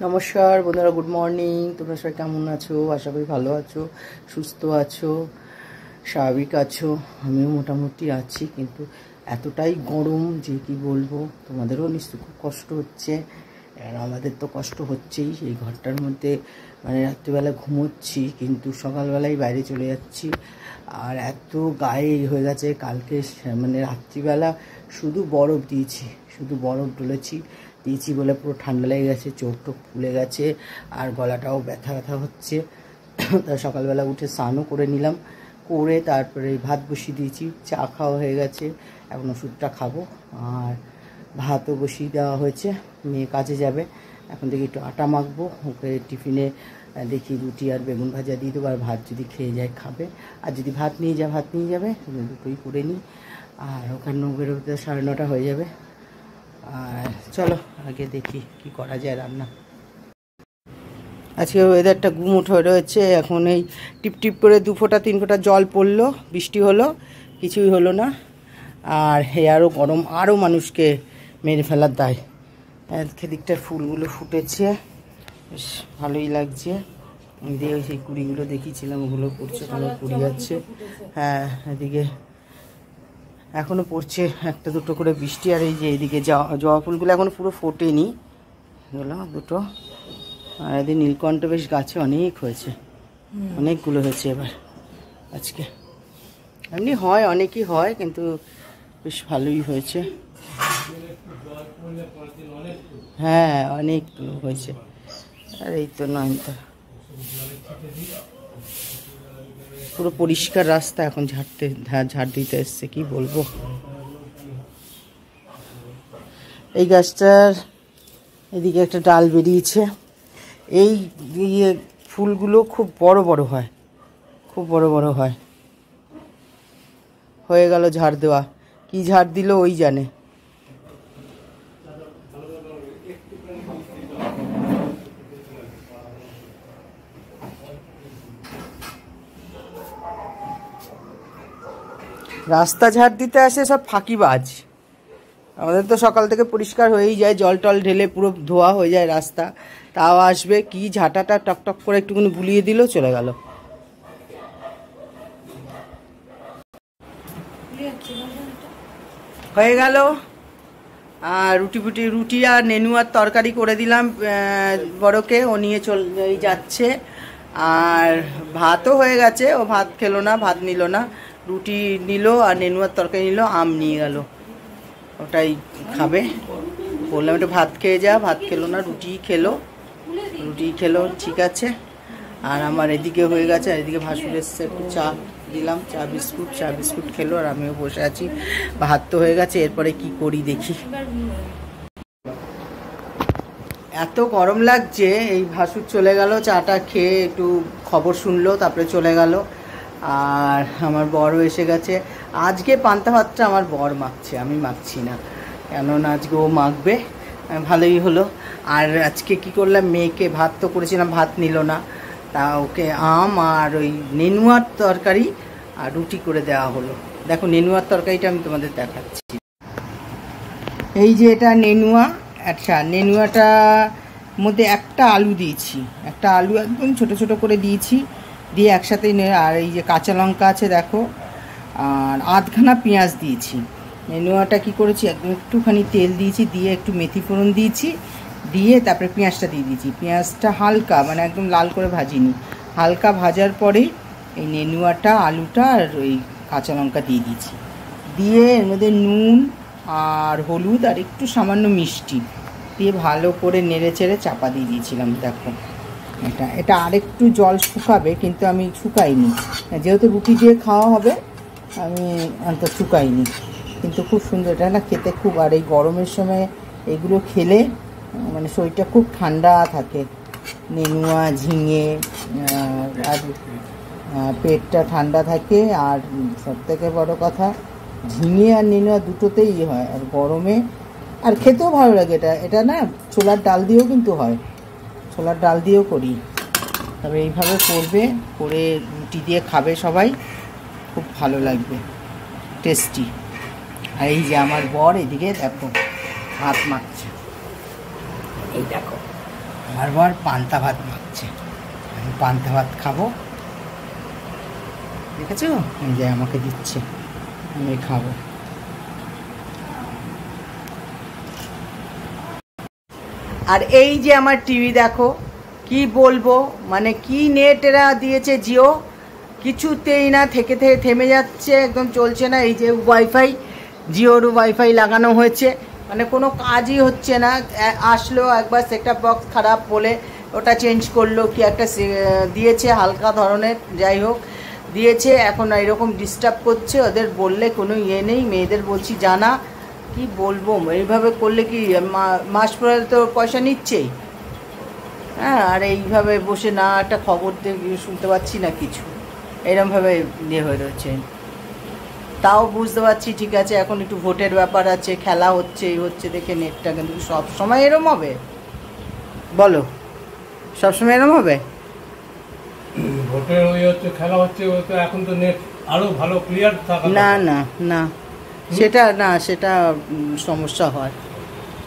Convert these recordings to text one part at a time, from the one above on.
নমস্কার বন্ধুরা, good morning. তোমরা সবাই কেমন আছো? আশা করি ভালো আছো, সুস্থ আছো, স্বাভাবিক আছো। আমিও মোটামুটি আছি, কিন্তু এতটাই গরম যে কি বলবো। তোমাদেরও নিশ্চয়ই খুব কষ্ট হচ্ছে, আর আমাদের তো কষ্ট হচ্ছেই। এই ঘরটার মধ্যে মানে রাত্রিবেলা ঘুমোচ্ছি, কিন্তু সকালবেলায় বাইরে চলে যাচ্ছি। আর এত গায়ে হয়ে গেছে। কালকে মানে রাত্রিবেলা শুধু বরফ দিয়েছি, শুধু বরফ দিয়েছি বলে পুরো ঠান্ডা লেগে গেছে, চোখ টোক ফুলে গেছে, আর গলাটাও ব্যথা ব্যথা হচ্ছে। তা সকালবেলা উঠে স্নানও করে নিলাম, করে তারপরে ভাত বসিয়ে দিয়েছি। চা খাওয়া হয়ে গেছে, এখন ওষুধটা খাবো। আর ভাতও বসিয়ে দেওয়া হয়েছে, মেয়ে কাজে যাবে। এখন থেকে একটু আটা মাখবো, ওকে টিফিনে দেখি রুটি আর বেগুন ভাজা দিয়ে দেবো। আর ভাত যদি খেয়ে যায় খাবে, আর যদি ভাত নিয়ে যাবে। দুটোই করে নিই। আর ওখানে বেরোতে 9:30 হয়ে যাবে। আর চলো আগে দেখি কি করা যায় রান্না। আজকে ওয়েদারটা গুমোট হয়ে রয়েছে। এখন এই টিপ টিপ করে 2 ফোঁটা 3 ফোঁটা জল পড়লো, বৃষ্টি হলো, কিছুই হলো না। আর আরও গরম, আরও মানুষকে মেরে ফেলার দায়। দিকটার ফুলগুলো ফুটেছে, বেশ ভালোই লাগছে। দিয়ে ওই সেই কুড়িগুলো দেখিয়েছিলাম, ওগুলো পড়ছে, ওগুলো কুড়ি যাচ্ছে। হ্যাঁ, এদিকে এখনও পড়ছে একটা দুটো করে বৃষ্টি। আর এই যে এইদিকে জবা ফুলগুলো এখনও পুরো ফোটেনি, এগুলো দুটো। আর এদিকে নীলকণ্ঠ বেশ গাছে অনেক হয়েছে, অনেকগুলো হয়েছে এবার আজকে। এমনি হয়, অনেকই হয়, কিন্তু বেশ ভালোই হয়েছে। হ্যাঁ, অনেকগুলো হয়েছে। আর এই তো নয়নতা, পুরো পরিষ্কার রাস্তা। এখন ঝাড় দিতে এসছে, কি বলবো। এই গাছটার এদিকে একটা ডাল বেরিয়েছে। এই ফুলগুলো খুব বড় বড় হয়, খুব বড় বড় হয়। হয়ে গেল ঝাড় দেওয়া, কি ঝাড় দিল ওই জানে। রাস্তা ঝাড় দিতে আসে সব ফাঁকিবাজ। আমাদের তো সকাল থেকে পরিষ্কার হয়েই যায়, জল টল ঢেলে পুরো ধোয়া হয়ে যায় রাস্তা। তাও আসবে কি ঝাঁটাটা টকটক করে একটুখানি বুলিয়ে দিল, চলে গেল। হয়ে গেল। আর রুটি আর নেনুয়ার তরকারি করে দিলাম বড়কে, ও নিয়ে যাচ্ছে। আর ভাতও হয়ে গেছে, ও ভাত খেলো না, ভাত নিল না। রুটি নিল আর নেনুয়ার তরকারি নিল, আম নিয়ে গেল, ওটাই খাবে। বললাম একটু ভাত খেয়ে যা, ভাত খেলো না, রুটি খেলো, ঠিক আছে। আর আমার এদিকে হয়ে গেছে, এদিকে ভাসুর এসছে, একটু চা দিলাম, চা বিস্কুট খেলো। আর আমিও বসে আছি, ভাত তো হয়ে গেছে, এরপরে কি করি দেখি। এত গরম লাগছে। এই ভাসুর চলে গেল, চাটা খেয়ে একটু খবর শুনলো, তারপরে চলে গেল। আর আমার বরও এসে গেছে। আজকে পান্তা ভাতটা আমার বর মাখছে, আমি মাখছি না, কেননা আজকে ও মাখবে। ভালোই হলো। আর আজকে কি করলাম, মেয়েকে ভাত তো করেছিলাম, ভাত নিল না, তা ওকে আম আর ওই নেনুয়ার তরকারি আর রুটি করে দেওয়া হলো। দেখো নেনুয়ার তরকারিটা আমি তোমাদের দেখাচ্ছি। এই যে এটা নেনুয়া। আচ্ছা, নেনুয়াটার মধ্যে একটা আলু দিয়েছি, একটা আলু একদম ছোট ছোট করে দিয়েছি, দিয়ে একসাথেই। আর এই যে কাঁচা লঙ্কা আছে দেখো, আর আধখানা পেঁয়াজ দিয়েছি। নেনুয়াটা কি করেছি, একদম একটুখানি তেল দিয়েছি, দিয়ে একটু মেথি ফোড়ন দিয়েছি, দিয়ে তারপরে পেঁয়াজটা দিয়ে দিয়েছি। পেঁয়াজটা হালকা, মানে একদম লাল করে ভাজিনি, হালকা ভাজার পরে এই নেনুয়াটা, আলুটা আর ওই কাঁচা লঙ্কা দিয়ে দিয়েছি। দিয়ে এর মধ্যে নুন আর হলুদ আর একটু সামান্য মিষ্টি দিয়ে ভালো করে নেড়ে চেড়ে চাপা দিয়ে দিয়েছিলাম। দেখো এটা আরেকটু জল শুকাবে, কিন্তু আমি শুকাইনি, যেহেতু রুটি দিয়ে খাওয়া হবে, আমি শুকাইনি। কিন্তু খুব সুন্দর এটা না খেতে, খুব। আর এই গরমের সময় এগুলো খেলে মানে শরীরটা খুব ঠান্ডা থাকে। নেনুয়া, ঝিঙে, আর পেটটা ঠান্ডা থাকে। আর সবথেকে বড় কথা, ঝিঙে আর নেনুয়া দুটোতেই হয়। আর গরমে আর খেতেও ভালো লাগে। এটা না ছোলার ডাল দিয়েও কিন্তু হয়, ছোলার ডাল দিয়েও করি। তবে এইভাবে করবে, করে রুটি দিয়ে খাবে সবাই, খুব ভালো লাগবে, টেস্টি। আর এই যে আমার বর এদিকে দেখো ভাত মাখছে, এই দেখো আমার বর পান্তা ভাত মাখছে, আমি পান্তা ভাত খাবো, দেখেছো? এই যে আমাকে দিচ্ছে, আমি খাবো। আর এই যে আমার টিভি দেখো, কি বলবো, মানে কি নেট এরা দিয়েছে, জিও, কিছুতেই না, থেকে থেমে যাচ্ছে, একদম চলছে না। এই যে ওয়াইফাই, জিওর ওয়াইফাই লাগানো হয়েছে, মানে কোনো কাজই হচ্ছে না। আসলো একবার সেটআপ বক্স খারাপ বলে ওটা চেঞ্জ করলো, কি একটা দিয়েছে হালকা ধরনের, যাই হোক দিয়েছে, এখন এরকম ডিস্টার্ব করছে। ওদের বললে কোনো ইয়ে নেই, মেয়েদের বলছি জানা, কি বলবো, এইভাবে করলে কি মাস পরে তো পয়সা নিচ্ছেই, হ্যাঁ, আর এইভাবে বসে না একটা খবর শুনতে পাচ্ছি না কিছু, এরমভাবে ইয়ে হয়ে রয়েছে। তাও বুঝতে পারছি ঠিক আছে, এখন একটু ভোটের ব্যাপার আছে, খেলা হচ্ছে, এই হচ্ছে দেখে নেটটা, কিন্তু সব সময় এরম হবে বলো? সবসময় এরম হবে? ভোটের ওই হচ্ছে, খেলা হচ্ছে, ও তো এখন তো নেট আরো ভালো ক্লিয়ার থাকা। না না না, সেটা না, সেটা সমস্যা হয়,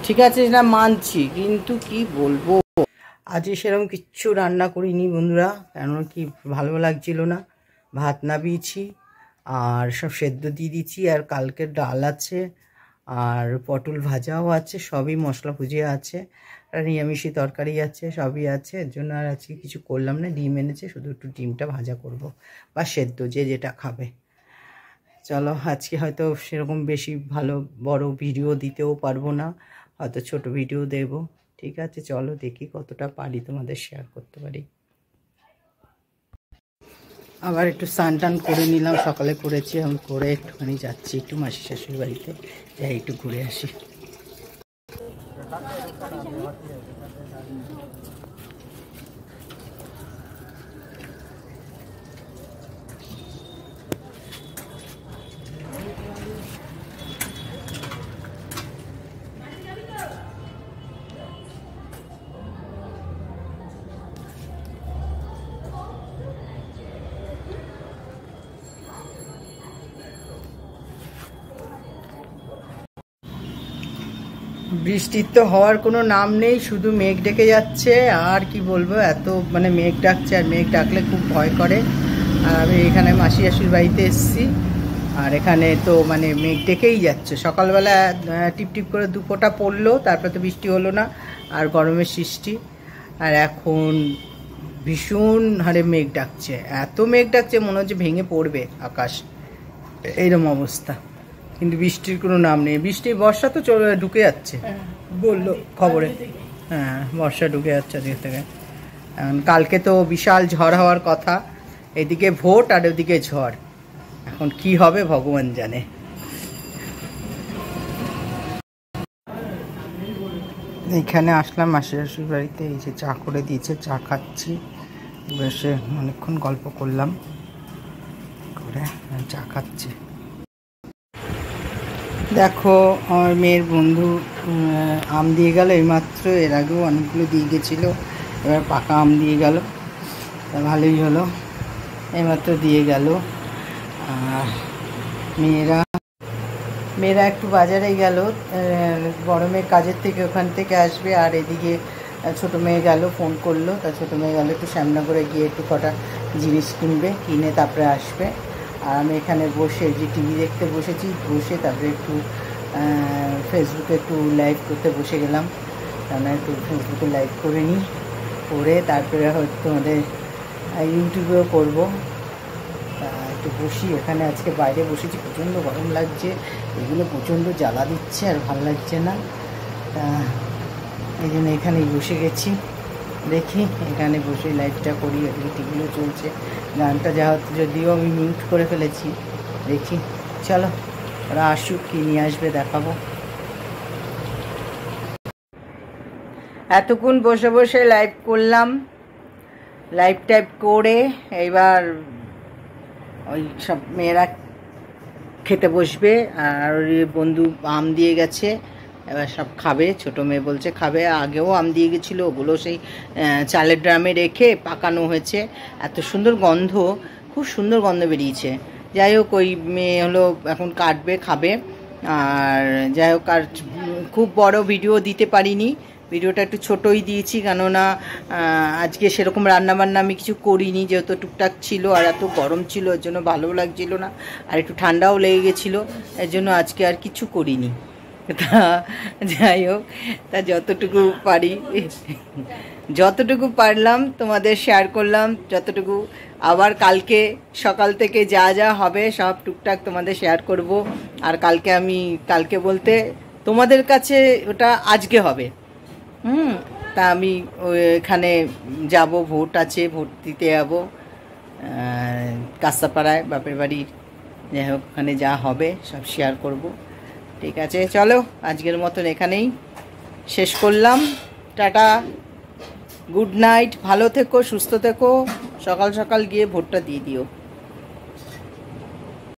ঠিক আছে, সেটা মানছি, কিন্তু কি বলবো, আজকে সেরকম কিচ্ছু রান্না করিনি বন্ধুরা, কেন কি ভালো লাগছিল না। ভাত নামিয়েছি আর সব সেদ্ধ দিয়ে দিচ্ছি, আর কালকের ডাল আছে, আর পটল ভাজাও আছে, সবই মশলা ভুজিয়া আছে, আর নিরামিষি তরকারি আছে, সবই আছে। এর জন্য আর আজকে কিছু করলাম না, ডিম এনেছে, শুধু একটু ডিমটা ভাজা করব, বা সেদ্ধ, যে যেটা খাবে। চলো, আজকে হয়তো সেরকম বেশি ভালো বড় ভিডিও দিতেও পারবো না, হয়তো ছোট ভিডিও দেব, ঠিক আছে? চলো দেখি কতটা পারি তোমাদের শেয়ার করতে পারি। আবার একটু স্নান টান করে নিলাম, সকালে করেছি, আমি করে একটুখানি যাচ্ছি একটু মাসি শাশুড়ির বাড়িতে, যাই একটু ঘুরে আসি। বৃষ্টির তো হওয়ার কোনো নাম নেই, শুধু মেঘ ডেকে যাচ্ছে, আর কি বলবো, এত মানে মেঘ ডাকছে, আর মেঘ ডাকলে খুব ভয় করে। আর আমি এখানে মাসি শাশুড়ির বাড়িতে এসেছি, আর এখানে তো মানে মেঘ ডেকেই যাচ্ছে। সকালবেলা টিপটিপ করে দু ফোঁটা পড়লো, তারপরে তো বৃষ্টি হলো না, আর গরমের সৃষ্টি, আর এখন ভীষণ হারে মেঘ ডাকছে, এত মেঘ ডাকছে মনে হচ্ছে ভেঙে পড়বে আকাশ, এইরকম অবস্থা, কিন্তু বৃষ্টির কোনো নাম নেই। বৃষ্টি, বর্ষা তো ঢুকে যাচ্ছে বললো খবরে, হ্যাঁ বর্ষা ঢুকে যাচ্ছে আজকে থেকে। কালকে তো বিশাল ঝড় হওয়ার কথা, এদিকে ভোট আর ওদিকে ঝড়, এখন কি হবে ভগবান জানে। এইখানে আসলাম মাসি শাশুড়ির বাড়িতে, এই যে চা করে দিয়েছে, চা খাচ্ছি, বসে অনেকক্ষণ গল্প করলাম, করে চা খাচ্ছি। দেখো আমার মেয়ের বন্ধু আম দিয়ে গেল এইমাত্র, এর আগেও অনেকগুলো দিয়ে গেছিলো, এবার পাকা আম দিয়ে গেল, তা ভালোই হলো, এইমাত্র দিয়ে গেল। মেয়েরা একটু বাজারে গেল, বড় মেয়ের কাজের থেকে ওখান থেকে আসবে, আর এদিকে ছোটো মেয়ে গেল, ফোন করলো, তা ছোটো মেয়ে গেল একটু শ্যামনগরে গিয়ে একটু কটা জিনিস কিনবে, কিনে তারপরে আসবে। আর আমি এখানে বসে যে টিভি দেখতে বসেছি, বসে তারপরে একটু ফেসবুকে একটু লাইভ করতে বসে গেলাম, তাহলে একটু ফেসবুকে লাইভ করে নিই, করে তারপরে হয়তো তোমাদের ইউটিউবেও করবো। একটু বসি এখানে, আজকে বাইরে বসেছি, প্রচণ্ড গরম লাগছে, এগুলো প্রচণ্ড জ্বালা দিচ্ছে, আর ভালো লাগছে না, তা এই জন্য এখানেই বসে গেছি। দেখি এখানে বসে লাইভটা করি, ওদিকে টিভিও চলছে, গানটা যদিও আমি মিউট করে ফেলেছি, দেখি চলো ওরা আসুক, কি নিয়ে আসবে দেখাবো। এতক্ষণ বসে বসে লাইভ করলাম, লাইভ টাইপ করে এবার ওই সব মেয়েরা খেতে বসবে, আর ওই বন্ধু আম দিয়ে গেছে, এবার সব খাবে, ছোটো মেয়ে বলছে খাবে, আগেও আম দিয়ে গেছিলো, ওগুলো সেই চালের ড্রামে রেখে পাকানো হয়েছে, এত সুন্দর গন্ধ, খুব সুন্দর গন্ধ বেরিয়েছে। যাই হোক ওই মেয়ে হলো এখন কাটবে খাবে, আর যাই হোক আর খুব বড় ভিডিও দিতে পারিনি, ভিডিওটা একটু ছোটোই দিয়েছি, কেননা আজকে সেরকম রান্নাবান্না আমি কিছু করিনি, যেহেতু টুকটাক ছিল আর এত গরম ছিল, এর জন্য ভালোও লাগছিল না, আর একটু ঠান্ডাও লেগে গেছিলো, এর জন্য আজকে আর কিছু করিনি। তা যাই হোক, তা যতটুকু পারলাম তোমাদের শেয়ার করলাম, যতটুকু আবার কালকে সকাল থেকে যা যা হবে সব টুকটাক তোমাদের শেয়ার করব। আর কালকে বলতে তোমাদের কাছে ওটা আজকে হবে। তা আমি এখানে যাব, ভোট আছে, ভোট দিতে যাবো কাস্তাপাড়ায় বাপের বাড়ির। যাই হোক, ওখানে যা হবে সব শেয়ার করব। ঠিক আছে, চলো আজকের মতন এখানেই শেষ করলাম। টাটা, গুড নাইট, ভালো থেকো, সুস্থ থেকো, সকাল সকাল গিয়ে ভোটটা দিয়ে দিও।